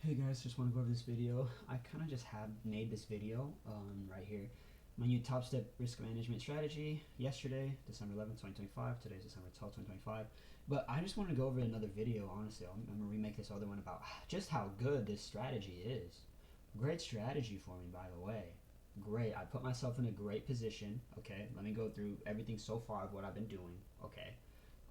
Hey guys, just want to go over this video. I kind of just have made this video right here. My new top step risk management strategy yesterday, December 11th, 2025. Today's December 12th, 2025. But I just want to go over another video, honestly. I'm going to remake this other one about just how good this strategy is. Great strategy for me, by the way. Great. I put myself in a great position. Okay, let me go through everything so far of what I've been doing. Okay.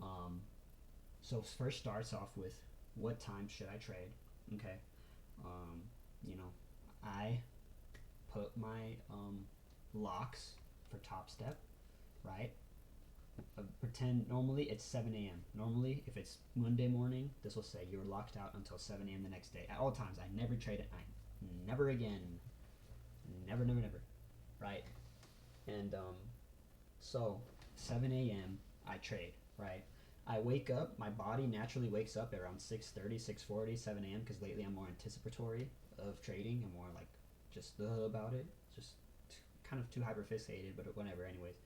Um, so first starts off with what time should I trade? Okay. Um, you know, I put my locks for top step, right? Pretend normally it's 7 a.m. Normally, if it's Monday morning, this will say you're locked out until 7 a.m. the next day. At all times, I never trade at night. Never again. Never, never, never. Right? And so 7 a.m. I trade, right? I wake up, my body naturally wakes up at around 6:30, 6:40, 7 a.m. because lately I'm more anticipatory of trading and more like just about it. Just kind of too hyper fixated, but whatever, anyways.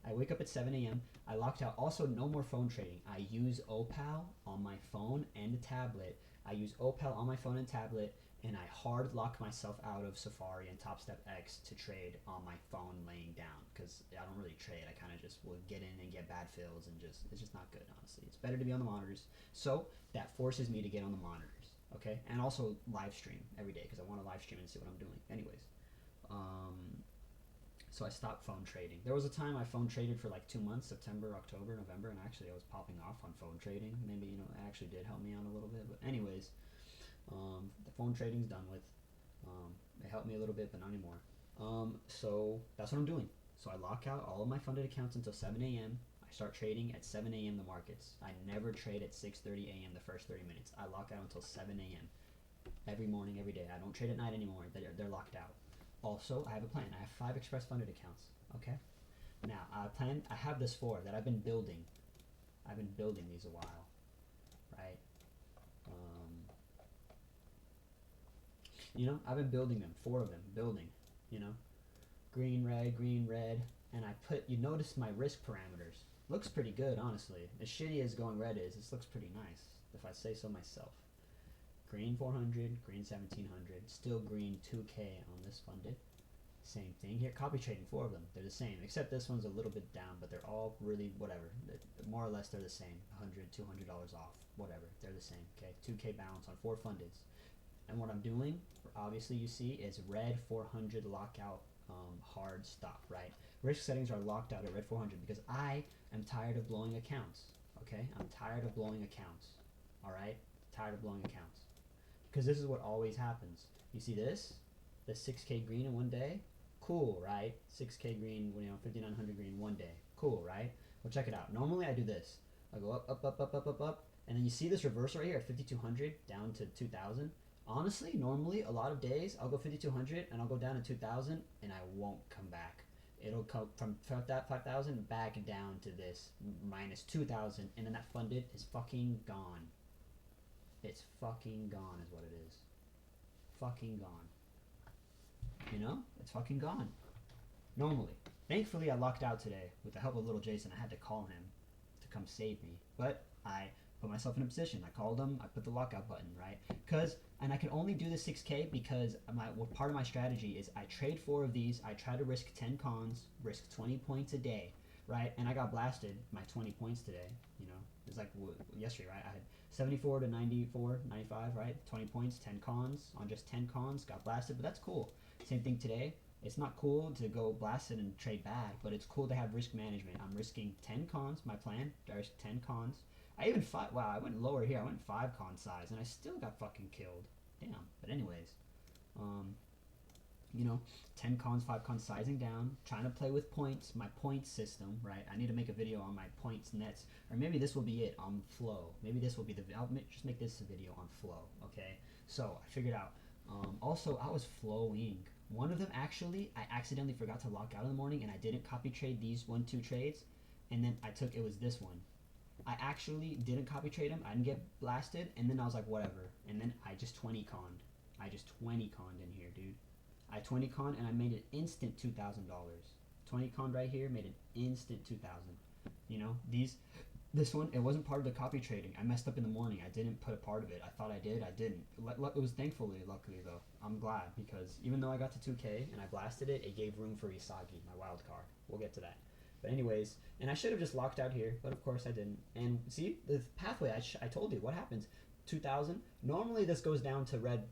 I wake up at 7 a.m. I locked out. Also, no more phone trading. I use Opal on my phone and tablet. I use Opal on my phone and tablet, and I hard lock myself out of Safari and Top Step X to trade on my phone laying down because I don't really trade. I kind of just will get in and get bad fills and just it's just not good, honestly. It's better to be on the monitors. So that forces me to get on the monitors, okay, and also live stream every day because I want to live stream and see what I'm doing. Anyways, so I stopped phone trading. There was a time I phone traded for like 2 months, September, October, November, and actually I was popping off on phone trading. Maybe it actually did help me out a little bit. But anyways, the phone trading's done with. It helped me a little bit, but not anymore. So that's what I'm doing. So I lock out all of my funded accounts until 7 a.m. I start trading at 7 a.m. the markets. I never trade at 6:30 a.m. the first 30 minutes. I lock out until 7 a.m. every morning, every day. I don't trade at night anymore. They're locked out. Also, I have a plan. I have 5 express funded accounts. Okay. Now I have this 4 that I've been building. I've been building these a while, right? I've been building them, 4 of them, building. You know, green, red, and I put. You notice my risk parameters. Looks pretty good, honestly. As shitty as going red is, this looks pretty nice, if I say so myself. Green 400, green 1700, still green 2K on this funded. Same thing here. Copy trading, 4 of them. They're the same, except this one's a little bit down, but they're all really whatever. More or less, they're the same. $100, $200 off, whatever. They're the same. Okay, 2K balance on 4 fundeds. And what I'm doing, obviously, you see, is red 400 lockout hard stop, right? Risk settings are locked out at red 400 because I am tired of blowing accounts. Okay, I'm tired of blowing accounts. All right, tired of blowing accounts because this is what always happens. You see this, the 6K green in one day, cool, right? 6K green, 5,900 green one day, cool, right? Well, check it out. Normally I do this. I go up, up, up, up, up, up, up, and then you see this reverse right here at 5,200 down to 2,000. Honestly, normally a lot of days I'll go 5,200 and I'll go down to 2,000 and I won't come back. It'll come from 5,000 back down to this minus 2,000, and then that funded is fucking gone. It's fucking gone, is what it is. Fucking gone. It's fucking gone. Normally. Thankfully, I locked out today with the help of little Jason. I had to call him to come save me. But I put myself in a position. I called him. I put the lockout button, right? And I can only do the 6K because part of my strategy is I trade 4 of these. I try to risk 10 cons, risk 20 points a day, right? And I got blasted my 20 points today. It's like yesterday, right? I had 74 to 94, 95, right? 20 points, 10 cons on just 10 cons. Got blasted, but that's cool. Same thing today. It's not cool to go blasted and trade back, but it's cool to have risk management. I'm risking 10 cons. My plan, I risk 10 cons. I even wow, I went lower here. I went 5 con size, and I still got fucking killed. Damn. But anyways, um, 10 cons, 5 cons sizing down, trying to play with points, my points system, right? I need to make a video on my points nets, or maybe this will be it on flow. Maybe this will be I'll just make this a video on flow, okay? So I figured out. Also, I was flowing. One of them actually, I accidentally forgot to lock out in the morning, and I didn't copy trade these 1-2 trades, and then it was this one. I actually didn't copy trade him. I didn't get blasted, and then I was like, whatever. And then I just 20 conned. I just 20 conned in here, dude. I 20 con and I made an instant $2,000. 20 con right here made an instant 2,000. These This one, it wasn't part of the copy trading. I messed up in the morning. I didn't put a part of it. I thought I did. I didn't. It was luckily though. I'm glad because even though I got to 2K and I blasted it, it gave room for Isagi, my wild card. We'll get to that. But anyways, and I should have just locked out here, but of course I didn't. And see, the pathway, I told you, what happens? 2000, normally this goes down to red,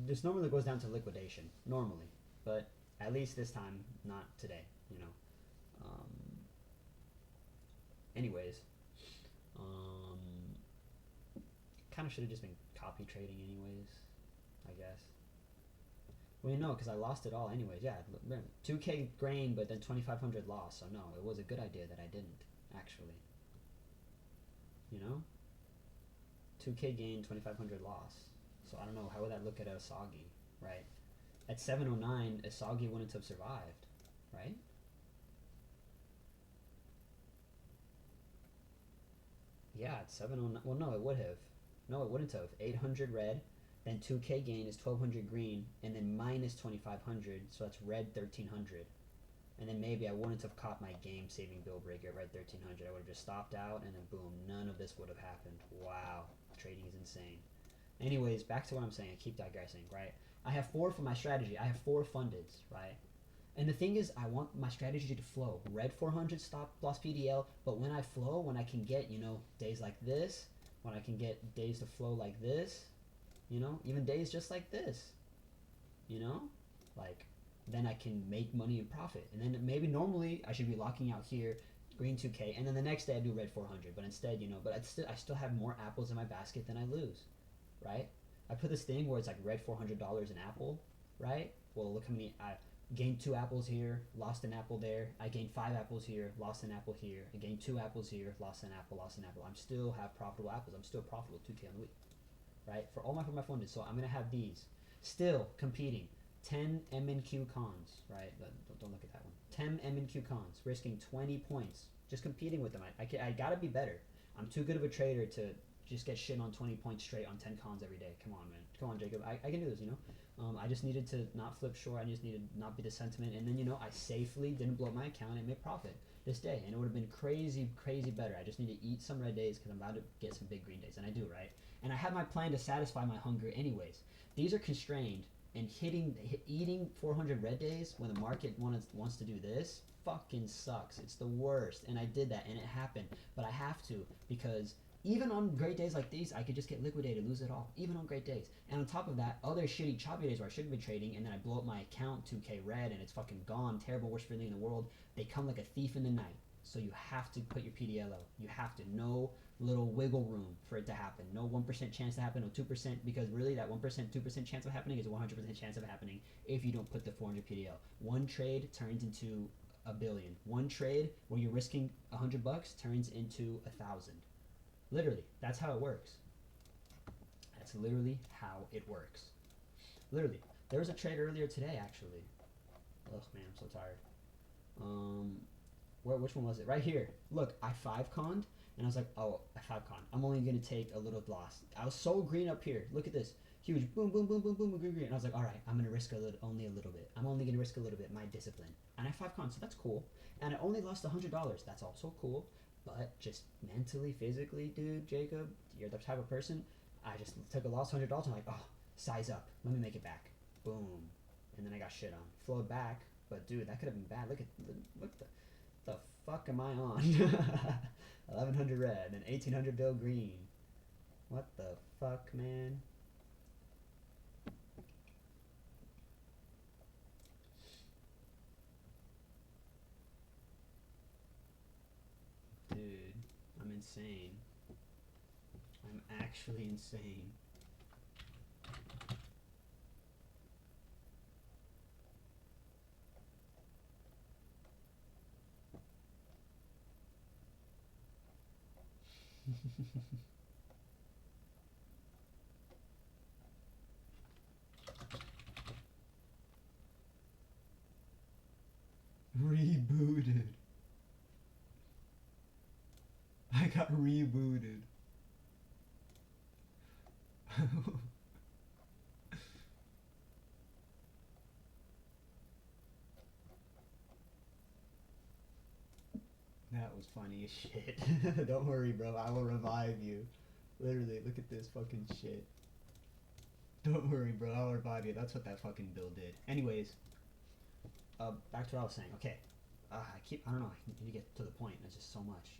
this normally goes down to liquidation, normally. But at least this time, not today, Anyways, kind of should have just been copy trading anyways, I guess. Well, no, because I lost it all anyways. Yeah, 2K grain, but then 2,500 loss. So no, it was a good idea that I didn't, actually. 2K gain, 2,500 loss. So I don't know, how would that look at Asagi, right? At 709, Asagi wouldn't have survived, right? Yeah, at 709. Well, no, it would have. No, it wouldn't have. 800 red, then 2K gain is 1,200 green, and then minus 2,500, so that's red 1,300. And then maybe I wouldn't have caught my game-saving bill breaker at red 1,300. I would have just stopped out, and then boom, none of this would have happened. Wow, trading is insane. Anyways, back to what I'm saying. I keep digressing, right? I have 4 for my strategy. I have 4 fundeds, right? And the thing is, I want my strategy to flow. Red 400 stop loss PDL, but when I flow, when I can get, days like this, when I can get days to flow like this, even days just like this, like, then I can make money and profit. And then maybe normally I should be locking out here, green 2K, and then the next day I do red 400. But instead, but I still have more apples in my basket than I lose, right? I put this thing where it's like red $400 an apple, right? Well, look how many I gained 2 apples here, lost an apple there. I gained 5 apples here, lost an apple here. I gained 2 apples here, lost an apple, lost an apple. I'm still have profitable apples. I'm still profitable 2K on the week, right? For my funded. So I'm gonna have these still competing. 10 MNQ cons, right? Don't look at that one. 10 MNQ cons, risking 20 points, just competing with them. I gotta be better. I'm too good of a trader to just get shit on 20 points straight on 10 cons every day. Come on, man. Come on, Jacob. I can do this, I just needed to not flip short. I just needed not be the sentiment. And then, I safely didn't blow up my account and made profit this day. And it would have been crazy, crazy better. I just need to eat some red days because I'm about to get some big green days. And I do, right? And I have my plan to satisfy my hunger anyways. These are constrained. And eating 400 red days when the market wants to do this fucking sucks. It's the worst. And I did that and it happened. But I have to because even on great days like these, I could just get liquidated, lose it all. Even on great days. And on top of that, other shitty choppy days where I shouldn't be trading and then I blow up my account 2K red and it's fucking gone. Terrible, worst feeling in the world. They come like a thief in the night. So you have to put your PDLL. You have to. No little wiggle room for it to happen. No 1% chance to happen, no 2%, because really that 1%, 2% chance of happening is a 100% chance of happening if you don't put the 400 PDL. One trade turns into a billion. One trade where you're risking $100 turns into 1,000. Literally, that's how it works. That's literally how it works. Literally. There was a trade earlier today, actually. Ugh, man, I'm so tired. Which one was it? Right here. Look, I 5-conned. And I was like, oh, I 5-con. I'm only going to take a little loss. I was so green up here. Look at this. Huge. Boom, boom, boom, boom, boom, green, green. And I was like, all right, I'm going to risk only a little bit. I'm only going to risk a little bit. My discipline. And I 5-con, so that's cool. And I only lost $100. That's also cool. But just mentally, physically, dude, Jacob, you're the type of person. I just took a loss $100. I'm like, oh, size up. Let me make it back. Boom. And then I got shit on. Flowed back. But, dude, that could have been bad. Look the fuck am I on? 1,100 red and 1,800 bill green. What the fuck, man? Dude, I'm insane. I'm actually insane. Rebooted. I got rebooted. That was was funny as shit. Don't worry, bro. I will revive you. Literally, look at this fucking shit. Don't worry, bro. I'll revive you. That's what that fucking bill did. Anyways, back to what I was saying. Okay. I don't know. I need to get to the point. There's just so much.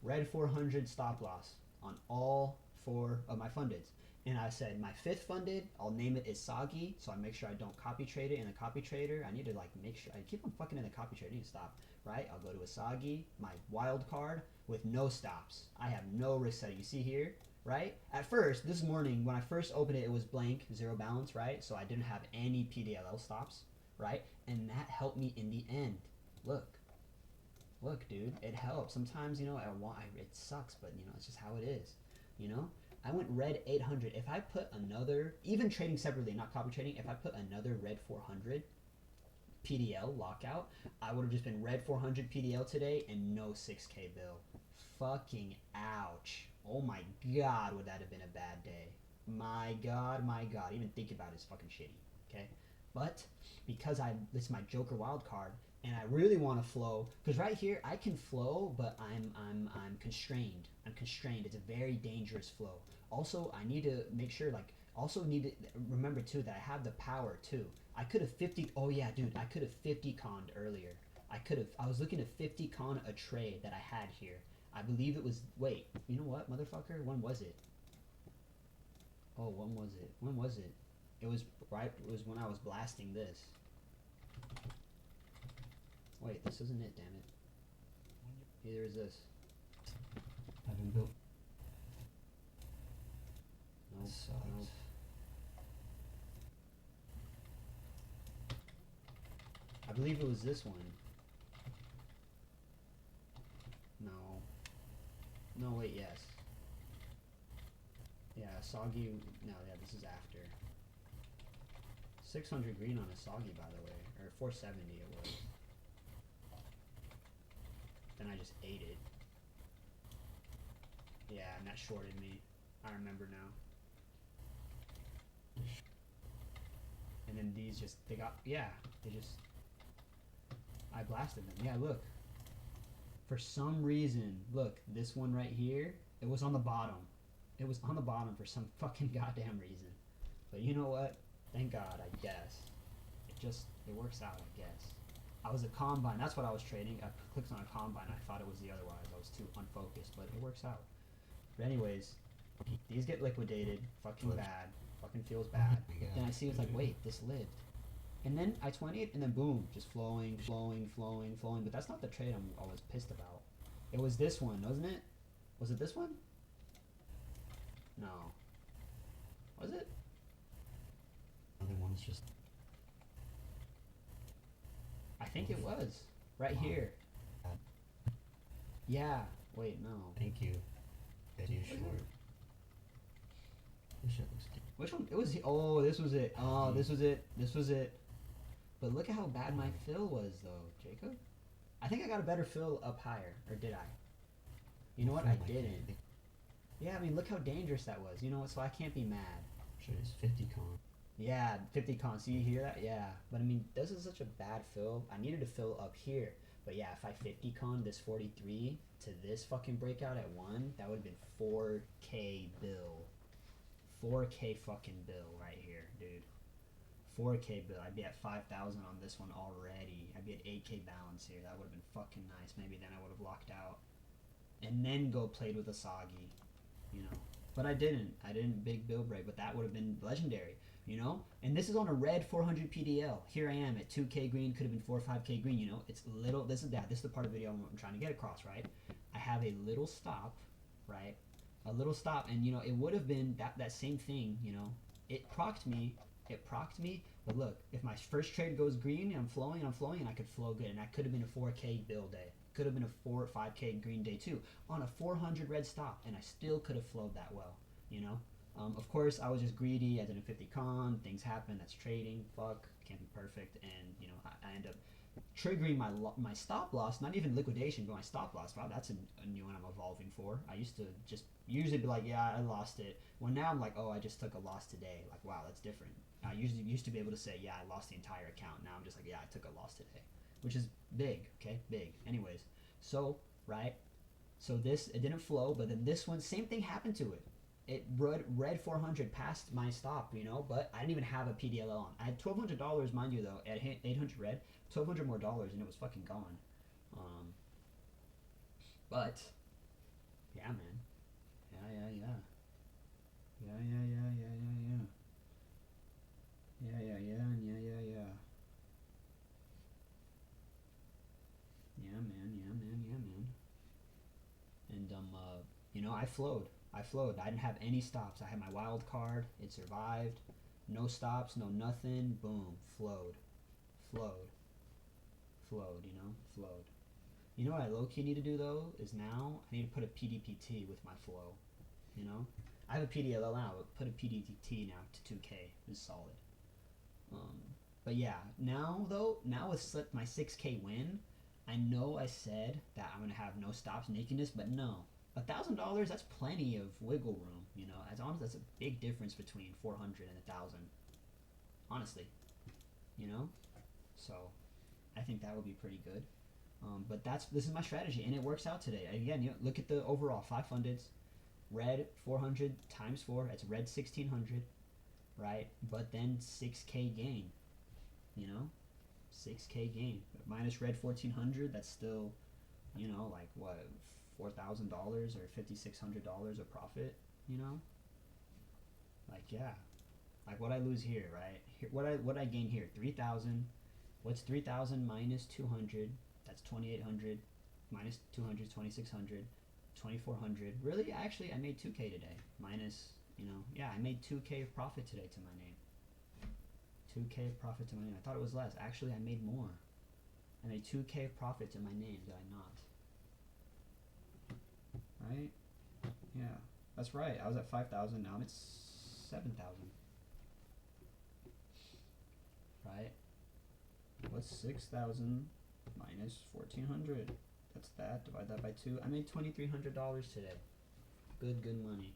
Red 400 stop loss on all 4 of my fundeds. And I said my 5th funded, I'll name it Isagi, so I make sure I don't copy trade it in the copy trader. I need to like make sure I keep on fucking in the copy trader. I need to stop. Right? I'll go to Isagi, my wild card with no stops. I have no risk setting. You see here, right? At first, this morning when I first opened it, it was blank, 0 balance, right? So I didn't have any PDLL stops, right? And that helped me in the end. Look, dude, it helps. Sometimes, you know, it sucks, but you know, it's just how it is. You know, I went red 800. If I put another, even trading separately, not copy trading, if I put another red 400 PDL lockout, I would have just been red 400 PDL today and no 6K bill. Fucking ouch. Oh my God, would that have been a bad day? My God. Even thinking about it is fucking shitty. Okay, but because this is my Joker wild card, and I really want to flow, because right here I can flow, but I'm constrained. It's a very dangerous flow. Also, I need to make sure, like, also need to remember too that I have the power too. I could have 50. Oh yeah, dude, I could have 50 conned earlier. I was looking to 50 con a trade that I had here. I believe it was. Wait, you know what, motherfucker? When was it? Oh, when was it? It was right. It was when I was blasting this. Wait, this isn't it, damn it. Neither is this. Haven't built. Nope. I believe it was this one. No, wait, yes. Yeah, soggy. No, yeah, this is after. 600 green on a soggy, by the way, or 470 it was. Then I just ate it. Yeah, and that shorted me. I remember now. And then these just, I blasted them. Yeah, look. For some reason, look, this one right here, it was on the bottom. It was on the bottom for some fucking goddamn reason. But you know what? Thank God, I guess. It works out, I guess. I was a combine. That's what I was trading. I clicked on a combine. I thought it was the otherwise. I was too unfocused, but it works out. But anyways, these get liquidated. Fucking bad. Fucking feels bad. Then I see it's like, wait, this lived. And then I 20'd, and then boom, just flowing. But that's not the trade I was pissed about. It was this one, wasn't it? Was it this one? No. Was it? Other one's just. I think it was. Right here. Yeah. Wait, no. Thank you. That is short. This shit looks good. Which one? It was. Oh, this was it. Oh, this was it. This was it. But look at how bad my fill was, though, Jacob. I think I got a better fill up higher, or did I? You know what? I didn't. Yeah, I mean, look how dangerous that was. You know what? So I can't be mad. Sure, it's 50 con. Yeah, 50 con. See, you hear that? Yeah. But I mean, this is such a bad fill. I needed to fill up here. But yeah, if I 50 con this 43 to this fucking breakout at 1, that would have been 4K bill. 4K fucking bill right here, dude. 4K bill. I'd be at 5,000 on this one already. I'd be at 8K balance here. That would have been fucking nice. Maybe then I would have locked out. And then go played with Asagi, you know. But I didn't. I didn't big bill break, but that would have been legendary, you know. And this is on a red 400 PDL. Here I am at 2K green. Could have been 4 or 5K green, you know. It's little. This is the part of the video I'm trying to get across, right? I have a little stop, right? A little stop, and you know, it would have been that same thing, you know. It procced me, but look, if my first trade goes green, I'm flowing, and I could flow good, and that could have been a 4K bill day. Could have been a 4 or 5K green day too, on a 400 red stop, and I still could have flowed that well, you know. Of course, I was just greedy. I didn't 50 con. Things happen. That's trading. Fuck, can't be perfect, and you know, I end up triggering my stop loss. Not even liquidation, but my stop loss. Wow, that's a new one I'm evolving for. I used to just usually be like, yeah, I lost it. Well, now I'm like, oh, I just took a loss today. Like, wow, that's different. I usually used to be able to say, yeah, I lost the entire account. Now I'm just like, yeah, I took a loss today, which is big. Okay, big. Anyways, so right? So this, it didn't flow, but then this one, same thing happened to it. It red 400 past my stop, you know, but I didn't even have a PDLL on. I had $1,200, mind you, though, at 800 red, $1,200 more dollars, and it was fucking gone. But, yeah, man. Yeah. Yeah, man. And you know, I flowed. I didn't have any stops. I had my wild card. It survived. No stops, no nothing. Boom, flowed. You know, flowed. You know what I low-key need to do though is now I need to put a PDPT with my flow. You know, I have a PDLL now, but put a PDPT now to 2K is solid. But yeah, now with my 6K win, I know I said that I'm gonna have no stops nakedness, but no, $1,000, that's plenty of wiggle room. You know, as honest, that's a big difference between 400 and 1,000. Honestly, you know, so I think that would be pretty good. But this is my strategy, and it works out today. Again, you know, look at the overall 5 fundeds, red 400 times 4. That's red 1,600, right? But then 6K gain. You know, 6K gain minus red 1,400. That's still, you know, like what, $4,000 or $5,600 of profit. You know, like yeah, like what I lose here, right? Here, what I gain here, 3,000. What's 3,000 minus 200? That's 2,800. Minus 200, 2,600. 2,400. Really, actually, I made 2K today. Minus, you know, yeah, I made 2K of profit today to my name. 2K of profit to my name. I thought it was less. Actually, I made more. I made 2K of profit to my name. Did I not? Right? Yeah, that's right. I was at 5,000. Now I'm at 7,000. Right? What's 6,000 minus 1,400? That's that. Divide that by 2. I made $2,300 today. Good money.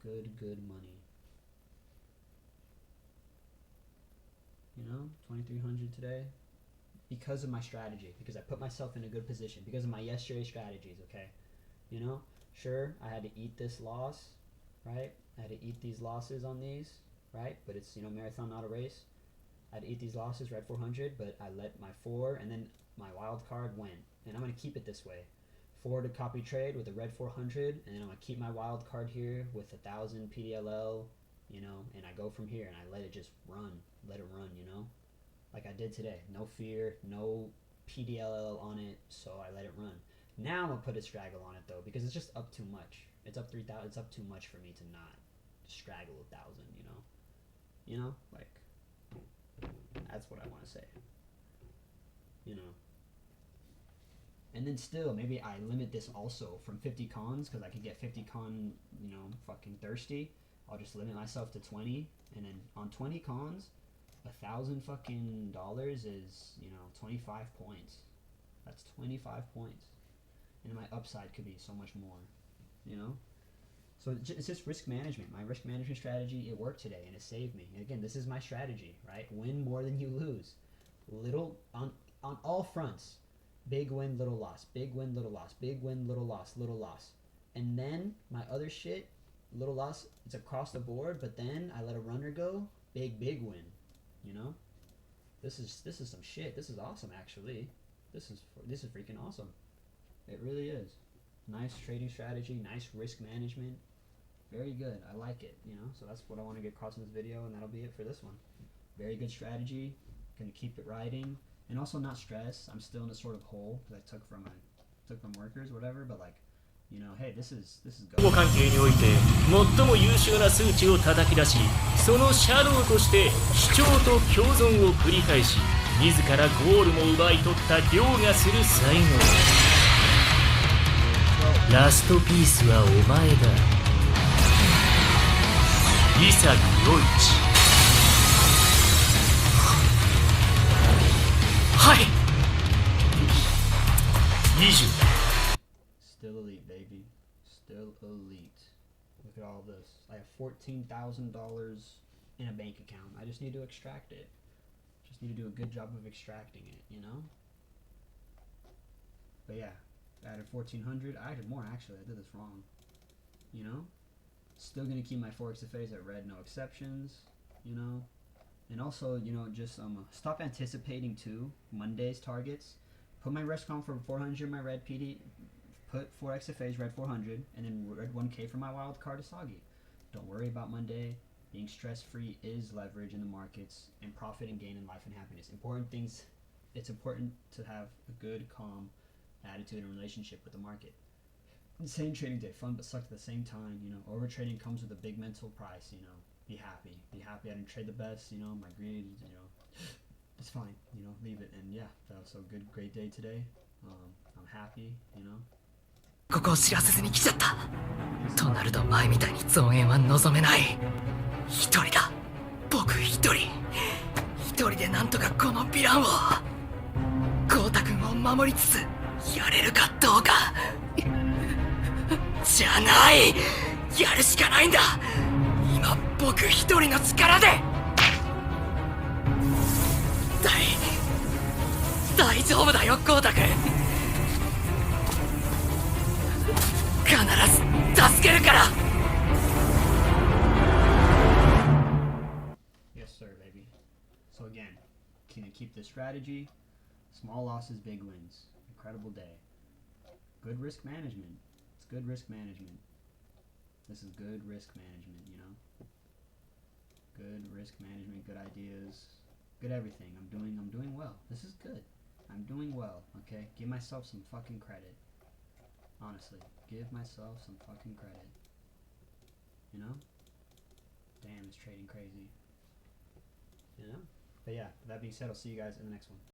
Good money. You know, 2,300 today. Because of my strategy. Because I put myself in a good position. Because of my yesterday strategies, okay? You know, sure, I had to eat this loss, right? I had to eat these losses on these, right? But it's, you know, marathon, not a race. I had to eat these losses, red 400, but I let my 4, and then my wild card went. And I'm going to keep it this way. 4 to copy trade with a red 400, and then I'm going to keep my wild card here with 1,000 PDLL, you know, and I go from here, and I let it just run. Let it run, you know? Like I did today. No fear, no PDLL on it, so I let it run. Now I'm going to put a straggle on it, though, because it's just up too much. It's up 3,000. It's up too much for me to not straggle 1,000, you know? You know? Like, that's what I want to say. You know? And then still, maybe I limit this also from 50 cons, because I could get 50 con, you know, fucking thirsty. I'll just limit myself to 20, and then on 20 cons, 1,000 fucking dollars is, you know, 25 points. That's 25 points. And my upside could be so much more, you know? So it's just risk management. My risk management strategy, it worked today, and it saved me. And again, this is my strategy, right? Win more than you lose. Little, on all fronts. Big win, little loss. Big win, little loss. Big win, little loss. Little loss. And then my other shit, little loss, it's across the board, but then I let a runner go. Big win. You know? This is some shit. This is awesome, actually. This is freaking awesome. It really is. Nice trading strategy, nice risk management. Very good. I like it, you know? So that's what I want to get across in this video, and that'll be it for this one. Very good strategy. Gonna keep it riding. And also not stress. I'm still in a sort of hole because I took from workers or whatever, but like, you know, hey, this is good. 相互関係において最も優秀な数値を叩き出し、そのシャドウとして主張と共存を繰り返し、自らゴールも奪い取った凌駕する才能。ラストピースはお前だ。潔陽一。はい。20。Still elite, baby. Still elite. Look at all this. I have $14,000 in a bank account. I just need to extract it. Just need to do a good job of extracting it, you know? But yeah, Added 1400. I added more actually. I did this wrong. You know? Still gonna keep my 4 XFAs at red, no exceptions. You know? And also, you know, just stop anticipating too Monday's targets. Put my rescom for 400, my red PD. Put 4 XFAs, red 400, and then red 1K for my wild card Asagi. Don't worry about Monday. Being stress-free is leverage in the markets, and profit and gain in life and happiness. Important things. It's important to have a good, calm attitude and relationship with the market. Insane trading day, fun but sucked at the same time. You know, overtrading comes with a big mental price. You know, be happy. Be happy. I didn't trade the best. You know, my greed. You know, it's fine. You know, leave it. And yeah, that was a good, great day today. I'm happy. You know. ここを知らせずに来ちゃった。となると前みたいに増援は望めない。一人だ。僕一人。一人でなんとかこのヴィランを。豪太君を守りつつやれるかどうか。じゃない。やるしかないんだ。今僕一人の力で。大丈夫だよ豪太君。必ず助けるから。Yes, sir, baby. So again, can you keep this strategy? Small losses, big wins. Incredible day. Good risk management. It's good risk management. This is good risk management, you know? Good risk management, good ideas, good everything. I'm doing well. This is good. I'm doing well, okay? Give myself some fucking credit. Honestly, give myself some fucking credit. You know? Damn, it's trading crazy. You know? But yeah, that being said, I'll see you guys in the next one.